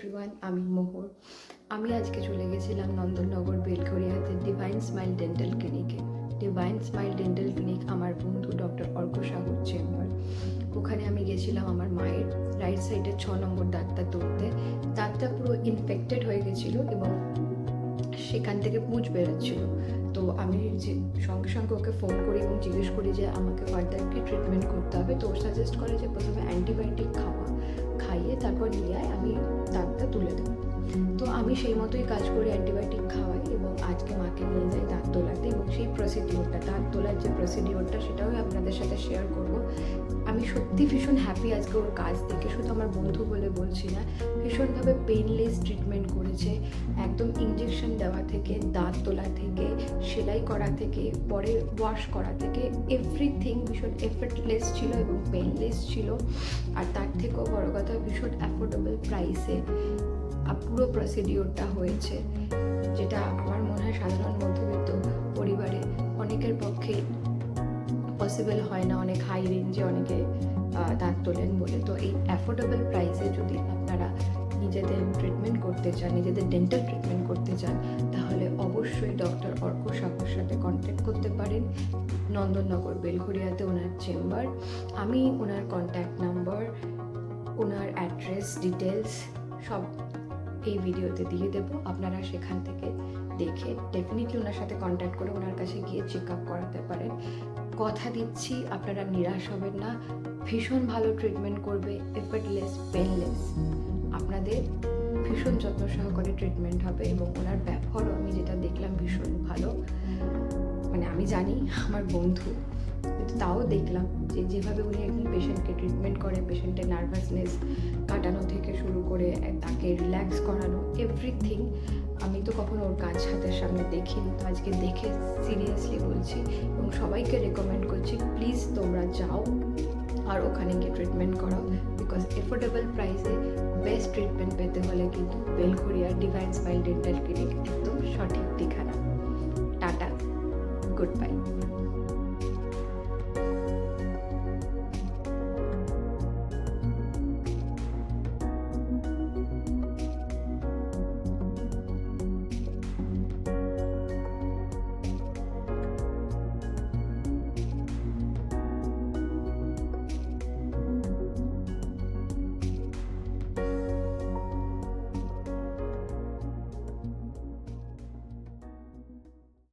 Everyone, আমি মোহর। আমি আজকে চলে গেছিলাম নন্দননগর বেলঘরিয়াতে ডিভাইন স্মাইল ডেন্টাল ক্লিনিকে। ডিভাইন স্মাইল ডেন্টাল ক্লিনিক আমার বন্ধু ডক্টর অর্ক সাগর চেম্বার। ওখানে আমি গেছিলাম আমার মায়ের রাইট সাইডে 6 নম্বর দাঁতটা তুলতে। দাঁতটা পুরো ইনফেক্টেড হয়ে গেছিলো এবং সেখান থেকে পুঁজ বেরোচ্ছিল। তো আমি যে সঙ্গে সঙ্গে ওকে ফোন করি এবং জিজ্ঞেস করি যে আমাকে ফার্দার কি ট্রিটমেন্ট করতে হবে। তো ও সাজেস্ট করে যে প্রথমে অ্যান্টিবায়োটিক খাইয়ে তারপর নিয়ে আমি দাঁতটা তুলে দেবো। তো আমি সেই মতোই কাজ করি, অ্যান্টিবায়োটিক খাওয়াই এবং আজকে মাকে নিয়ে যাই দাঁত তোলাতে। এবং সেই প্রসিডিওরটা, দাঁত তোলার যে প্রসিডিওরটা, সেটাও আপনাদের সাথে শেয়ার করব। আমি সত্যি ভীষণ হ্যাপি আজকে ওর কাজ দেখে। শুধু আমার বন্ধু বলে বলছি না, ভীষণভাবে পেইনলেস ট্রিটমেন্ট করেছে। একদম ইঞ্জেকশন দেওয়া থেকে, দাঁত তোলা থেকে, সেলাই করা থেকে, পরে ওয়াশ করা থেকে, এভরিথিং ভীষণ এফর্টলেস ছিল এবং পেইনলেস ছিল। আর তার থেকেও বড় কথা, ভীষণ অ্যাফোর্ডেবল প্রাইসে পুরো প্রসিডিওরটা হয়েছে, যেটা আমার মনে হয় সাধারণ মধ্যবিত্ত পরিবারে অনেকের পক্ষে পসিবল হয় না। অনেক হাই রেঞ্জে অনেকে দাঁত তোলেন বলে। তো এই অ্যাফোর্ডেবল প্রাইসে যদি আপনারা নিজেদের ট্রিটমেন্ট করতে চান, নিজেদের ডেন্টাল ট্রিটমেন্ট করতে চান, তাহলে অবশ্যই ডক্টর অর্ক সাগরের সাথে কন্ট্যাক্ট করতে পারেন। নন্দননগর বেলঘরিয়াতে ওনার চেম্বার। আমি ওনার কন্ট্যাক্ট নাম্বার, ওনার অ্যাড্রেস, ডিটেলস সব এই ভিডিওতে দিয়ে দেবো। আপনারা সেখান থেকে দেখে ডেফিনেটলি ওনার সাথে কন্ট্যাক্ট করে ওনার কাছে গিয়ে চেক আপ করাতে পারেন। কথা দিচ্ছি, আপনারা নিরাশ হবেন না। ভীষণ ভালো ট্রিটমেন্ট করবে, এফর্টলেস, পেনলেস। আপনাদের ভীষণ যত্ন সহকারে ট্রিটমেন্ট হবে এবং ওনার ব্যবহারও আমি যেটা দেখলাম ভীষণ ভালো। মানে আমি জানি আমার বন্ধু, কিন্তু তাও দেখলাম যে যেভাবে উনি একজন পেশেন্টকে ট্রিটমেন্ট করে, পেশেন্টের নার্ভাসনেস কাটানো থেকে শুরু করে তাকে রিল্যাক্স করানো, এভরিথিং। আমি তো কখনো ওর কাজ হাতের সামনে দেখিনি, তো আজকে দেখে সিরিয়াসলি বলছি এবং সবাইকে রেকমেন্ড করছি, প্লিজ তোমরা যাও আর ওখানে গিয়ে ট্রিটমেন্ট করাও। বিকজ এফোর্ডেবল প্রাইসে বেস্ট ট্রিটমেন্ট পেতে হলে কিন্তু Belgharia divine smile dental clinic একদম সঠিক ঠিকানা। Tata, good bye.